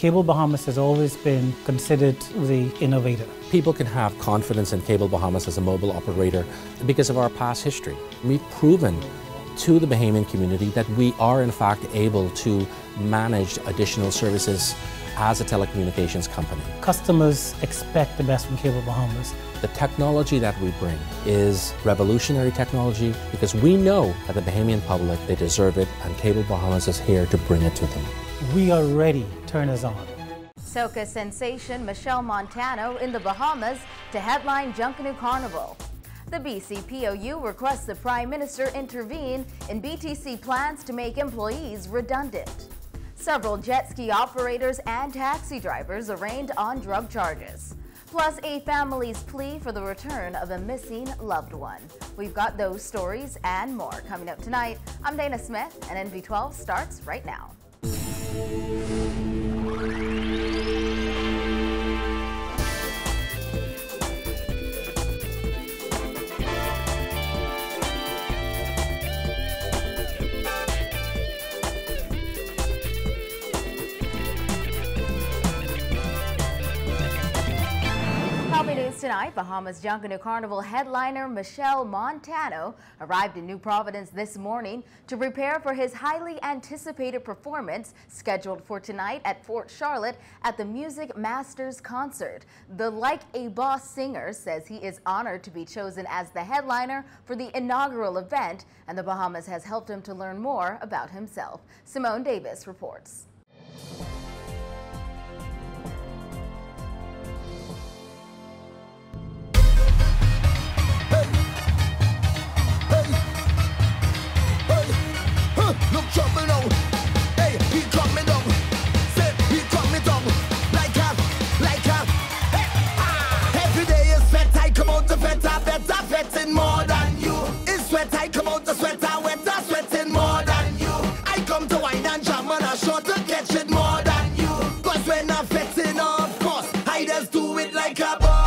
Cable Bahamas has always been considered the innovator. People can have confidence in Cable Bahamas as a mobile operator because of our past history. We've proven to the Bahamian community that we are in fact able to manage additional services as a telecommunications company. Customers expect the best from Cable Bahamas. The technology that we bring is revolutionary technology because we know that the Bahamian public, they deserve it, and Cable Bahamas is here to bring it to them. We are ready. Turn us on. Soca sensation Machel Montano in the Bahamas to headline Junkanoo Carnival. The BCPOU requests the Prime Minister intervene in BTC plans to make employees redundant. Several jet ski operators and taxi drivers arraigned on drug charges. Plus a family's plea for the return of a missing loved one. We've got those stories and more coming up tonight. I'm Dana Smith, and NV12 starts right now. News tonight, Bahamas Junkanoo Carnival headliner Machel Montano arrived in New Providence this morning to prepare for his highly anticipated performance scheduled for tonight at Fort Charlotte at the Music Masters concert. The Like a Boss singer says he is honored to be chosen as the headliner for the inaugural event, and the Bahamas has helped him to learn more about himself. Simone Davis reports. Look trouble now. Hey, he cut me down. Say, he cut me down. Like a, hey, ah. Every day is sweat, I come out to better, sweating more than you. It's sweat, I come out to wetter, sweating more than you. I come to wine and jam and I sure to catch it more than you. Cause when I'm fetting, of course, I just do it like a boss.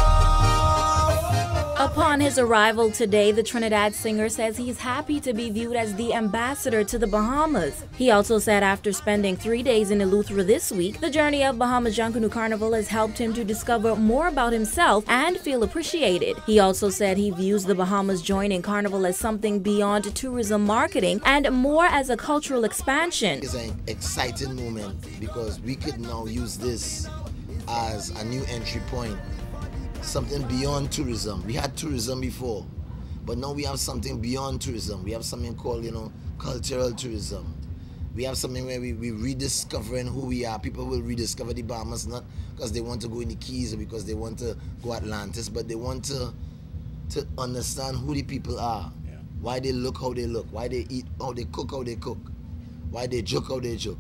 Upon his arrival today, the Trinidad singer says he's happy to be viewed as the ambassador to the Bahamas. He also said after spending 3 days in Eleuthera this week, the journey of Bahamas Junkanoo Carnival has helped him to discover more about himself and feel appreciated. He also said he views the Bahamas joining Carnival as something beyond tourism marketing and more as a cultural expansion. It's an exciting moment because we could now use this as a new entry point. Something beyond tourism. We had tourism before, but now we have something beyond tourism. We have something called, cultural tourism. We have something where we rediscovering who we are. People will rediscover the Bahamas, not because they want to go in the Keys or because they want to go Atlantis, but they want to understand who the people are, why they look how they look, why they eat how they cook, why they joke how they joke.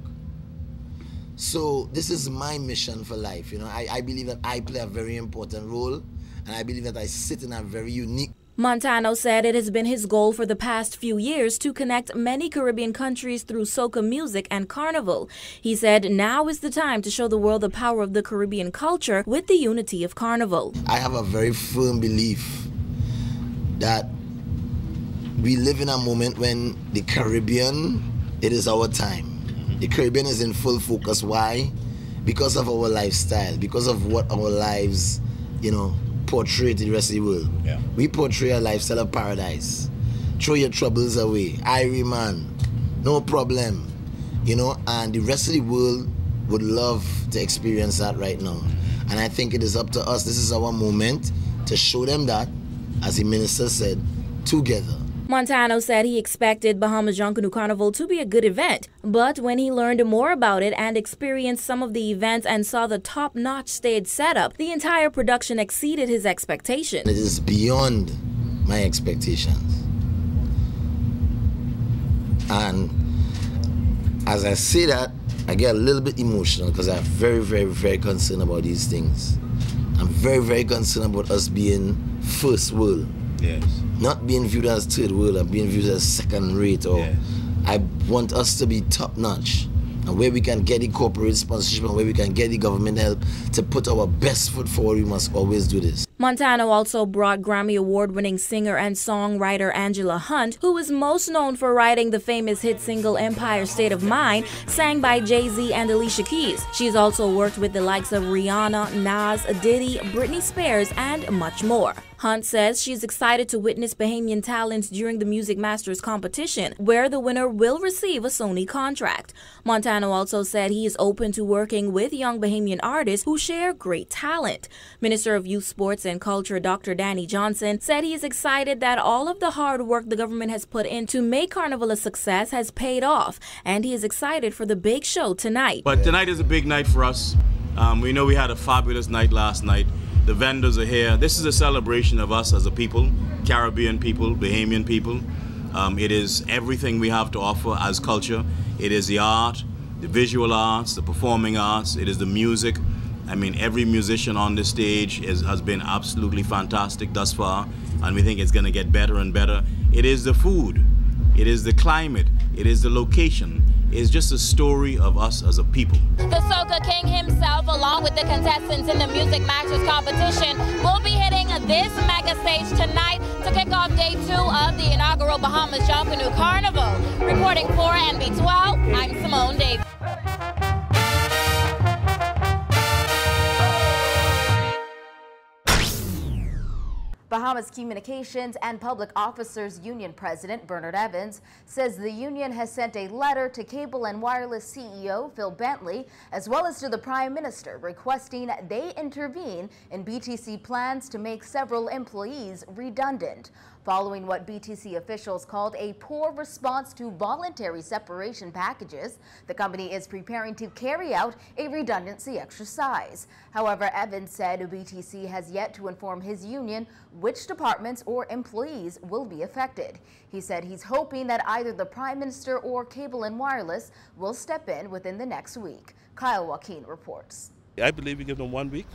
So this is my mission for life. I believe that I play a very important role, and I believe that I sit in a very unique. Montano said it has been his goal for the past few years to connect many Caribbean countries through soca music and carnival. He said now is the time to show the world the power of the Caribbean culture with the unity of carnival. I have a very firm belief that we live in a moment when the Caribbean, it is our time. The Caribbean is in full focus. Why? Because of our lifestyle, because of what our lives, portray to the rest of the world. Yeah. We portray a lifestyle of paradise. Throw your troubles away. Irie man, no problem. And the rest of the world would love to experience that right now. And I think it is up to us. This is our moment to show them that, as the minister said, together. Montano said he expected Bahamas Junkanoo Carnival to be a good event, but when he learned more about it and experienced some of the events and saw the top-notch stage setup, the entire production exceeded his expectations. It is beyond my expectations. And as I say that, I get a little bit emotional because I'm very, very, very concerned about these things. I'm very, very concerned about us being first world. Yes. Not being viewed as third world or being viewed as second rate. Or yes. I want us to be top notch. and where we can get the corporate sponsorship and where we can get the government help to put our best foot forward, we must always do this. Montano also brought Grammy Award-winning singer and songwriter Angela Hunt, who is most known for writing the famous hit single Empire State of Mind, sang by Jay-Z and Alicia Keys. She's also worked with the likes of Rihanna, Nas, Diddy, Britney Spears, and much more. Hunt says she's excited to witness Bahamian talents during the Music Masters competition, where the winner will receive a Sony contract. Montano also said he is open to working with young Bahamian artists who share great talent. Minister of Youth, Sports and Culture Dr. Danny Johnson said he is excited that all of the hard work the government has put in to make Carnival a success has paid off, and he is excited for the big show tonight. But tonight is a big night for us. We know we had a fabulous night last night. The vendors are here. This is a celebration of us as a people, Caribbean people, Bahamian people. It is everything we have to offer as culture. It is the art, the visual arts, the performing arts. It is the music. I mean, every musician on this stage has been absolutely fantastic thus far, and we think it's going to get better and better. It is the food. It is the climate. It is the location. It's just a story of us as a people. The Soca King himself, along with the contestants in the Music Masters competition, will be hitting this mega stage tonight to kick off day 2 of the inaugural Bahamas Junkanoo Carnival. Reporting for NB12, I'm Simone Davis. Bahamas Communications and Public Officers Union President Bernard Evans says the union has sent a letter to Cable and Wireless CEO Phil Bentley, as well as to the Prime Minister, requesting they intervene in BTC plans to make several employees redundant. Following what BTC officials called a poor response to voluntary separation packages, the company is preparing to carry out a redundancy exercise. However, Evans said BTC has yet to inform his union which departments or employees will be affected. He said he's hoping that either the Prime Minister or Cable and Wireless will step in within the next week. Kyle Joaquin reports. I believe we give them 1 week,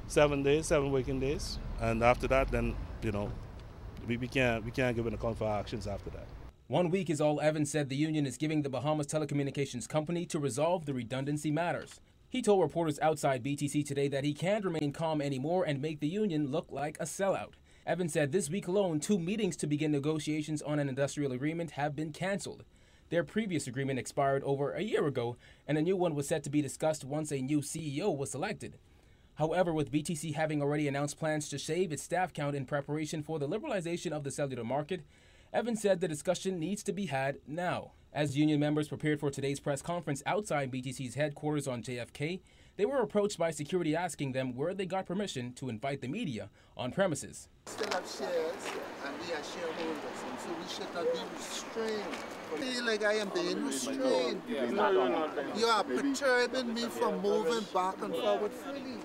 7 days, 7 working days, and after that, then, you know, we can't give an account for our actions after that. 1 week is all Evans said the union is giving the Bahamas Telecommunications Company to resolve the redundancy matters. He told reporters outside BTC today that he can't remain calm anymore and make the union look like a sellout. Evans said this week alone, 2 meetings to begin negotiations on an industrial agreement have been canceled. Their previous agreement expired over a year ago, and a new one was set to be discussed once a new CEO was selected. However, with BTC having already announced plans to shave its staff count in preparation for the liberalization of the cellular market, Evans said the discussion needs to be had now. As union members prepared for today's press conference outside BTC's headquarters on JFK, they were approached by security asking them where they got permission to invite the media on premises. Still have shares, and we are shareholders, and so we should not be restrained. I feel like I am being restrained. You are perturbing me from moving back and forward freely.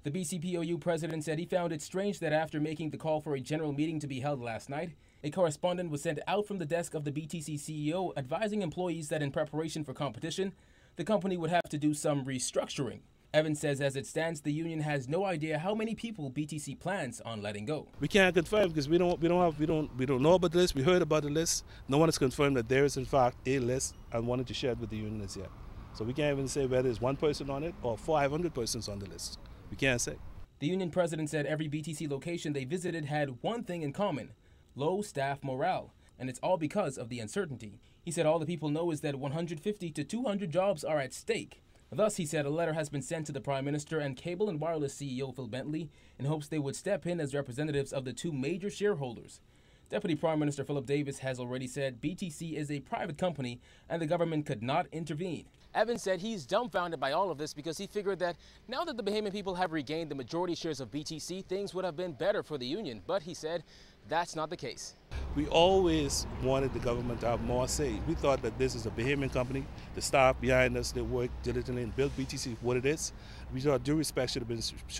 The BCPOU president said he found it strange that after making the call for a general meeting to be held last night, a correspondent was sent out from the desk of the BTC CEO advising employees that in preparation for competition, the company would have to do some restructuring. Evans says as it stands, the union has no idea how many people BTC plans on letting go. We can't confirm because we don't know about the list. We heard about the list. No one has confirmed that there is in fact a list and wanted to share it with the union as yet. So we can't even say whether it's 1 person on it or 500 persons on the list. We can't say. The union president said every BTC location they visited had one thing in common: low staff morale, and it's all because of the uncertainty. He said all the people know is that 150 to 200 jobs are at stake. Thus, he said a letter has been sent to the Prime Minister and Cable and Wireless CEO Phil Bentley in hopes they would step in as representatives of the 2 major shareholders. Deputy Prime Minister Philip Davis has already said BTC is a private company and the government could not intervene. Evans said he's dumbfounded by all of this because he figured that now that the Bahamian people have regained the majority shares of BTC, things would have been better for the union. But he said that's not the case. We always wanted the government to have more say. We thought that this is a Bahamian company. The staff behind us, they worked diligently and built BTC what it is. We thought due respect should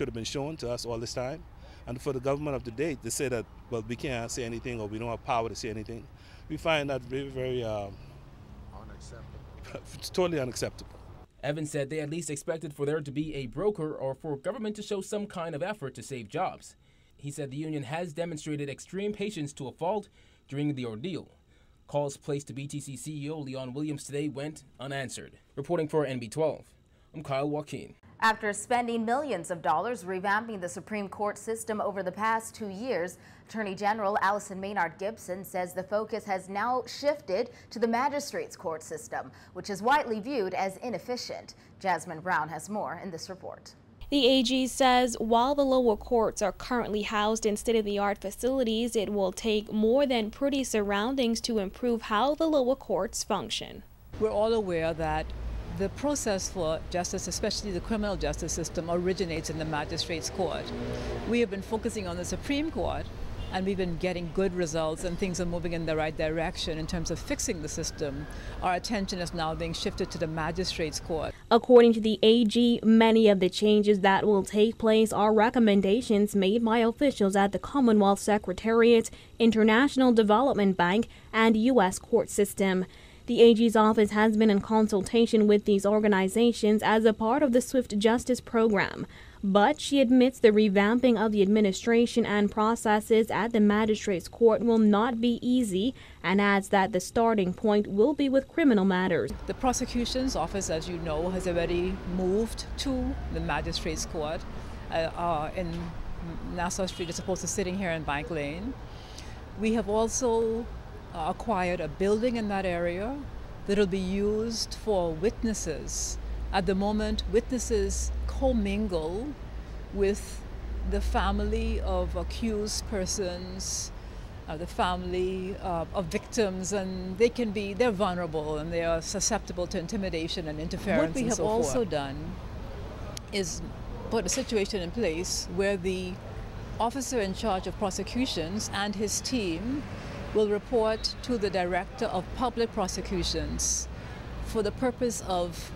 have been shown to us all this time. And for the government of the day to say that, well, we can't say anything or we don't have power to say anything, we find that very, very unacceptable. It's totally unacceptable. Evans said they at least expected for there to be a broker or for government to show some kind of effort to save jobs. He said the union has demonstrated extreme patience to a fault during the ordeal. Calls placed to BTC CEO Leon Williams today went unanswered. Reporting for NB12, I'm Kyle Joaquin. After spending millions of dollars revamping the Supreme Court system over the past 2 years, Attorney General Allison Maynard Gibson says the focus has now shifted to the Magistrate's court system, which is widely viewed as inefficient. Jasmine Brown has more in this report. The AG says while the lower courts are currently housed in state-of-the-art facilities, it will take more than pretty surroundings to improve how the lower courts function. We're all aware that the process for justice, especially the criminal justice system, originates in the magistrate's court. We have been focusing on the Supreme Court, and we've been getting good results, and things are moving in the right direction in terms of fixing the system. Our attention is now being shifted to the magistrate's court. According to the AG, many of the changes that will take place are recommendations made by officials at the Commonwealth Secretariat, International Development Bank, and U.S. court system. The AG's office has been in consultation with these organizations as a part of the Swift Justice program, but she admits the revamping of the administration and processes at the Magistrate's Court will not be easy, and adds that the starting point will be with criminal matters. The prosecution's office, as you know, has already moved to the Magistrate's Court in Nassau Street, as opposed to sitting here in Bank Lane. We have also acquired a building in that area that will be used for witnesses. At the moment, witnesses commingle with the family of accused persons, the family of victims, and they're vulnerable and they are susceptible to intimidation and interference. What we have also done is put a situation in place where the officer in charge of prosecutions and his team will report to the Director of Public Prosecutions for the purpose of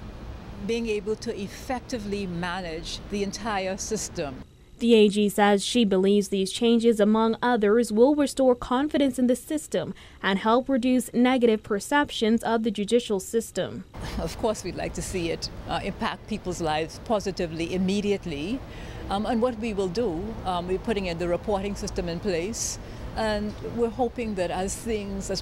being able to effectively manage the entire system. The AG says she believes these changes, among others, will restore confidence in the system and help reduce negative perceptions of the judicial system. Of course, we'd like to see it impact people's lives positively, immediately. And what we will do, we're putting the reporting system in place. And we're hoping that as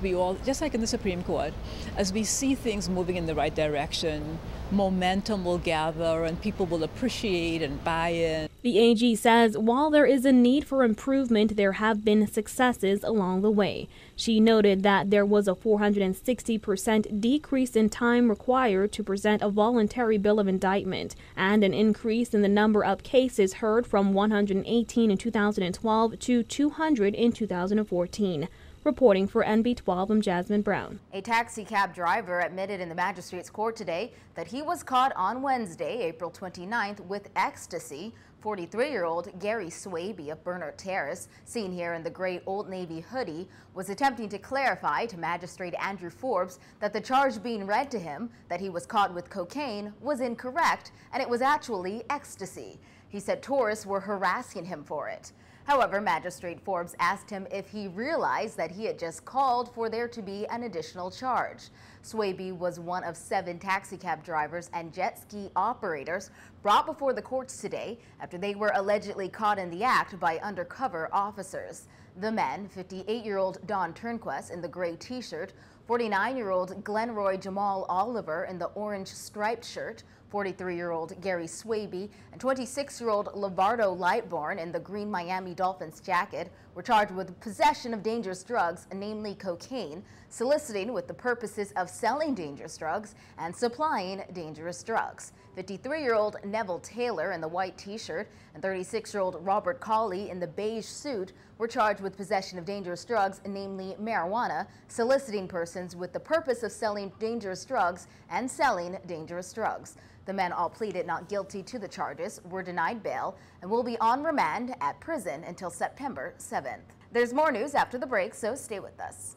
we all, just like in the Supreme Court, as we see things moving in the right direction, momentum will gather and people will appreciate and buy in. The AG says while there is a need for improvement, there have been successes along the way. She noted that there was a 460% decrease in time required to present a voluntary bill of indictment and an increase in the number of cases heard from 118 in 2012 to 200 in 2014. Reporting for NB12, I'm Jasmine Brown. A taxi cab driver admitted in the Magistrate's Court today that he was caught on Wednesday, April 29th, with ecstasy. 43-year-old Gary Swaby of Bernard Terrace, seen here in the gray Old Navy hoodie, was attempting to clarify to Magistrate Andrew Forbes that the charge being read to him, that he was caught with cocaine, was incorrect and it was actually ecstasy. He said tourists were harassing him for it. However, Magistrate Forbes asked him if he realized that he had just called for there to be an additional charge. Swaby was one of 7 taxicab drivers and jet ski operators brought before the courts today after they were allegedly caught in the act by undercover officers. The men, 58-year-old Don Turnquest in the gray t-shirt, 49-year-old Glenroy Jamal Oliver in the orange striped shirt, 43-year-old Gary Swaby, and 26-year-old Lavardo Lightborn in the green Miami Dolphins jacket were charged with possession of dangerous drugs, namely cocaine, soliciting with the purposes of selling dangerous drugs, and supplying dangerous drugs. 53-year-old Neville Taylor in the white t-shirt and 36-year-old Robert Colley in the beige suit were charged with possession of dangerous drugs, namely marijuana, soliciting persons with the purpose of selling dangerous drugs, and selling dangerous drugs. The men all pleaded not guilty to the charges, were denied bail, and will be on remand at prison until September 7th. There's more news after the break, so stay with us.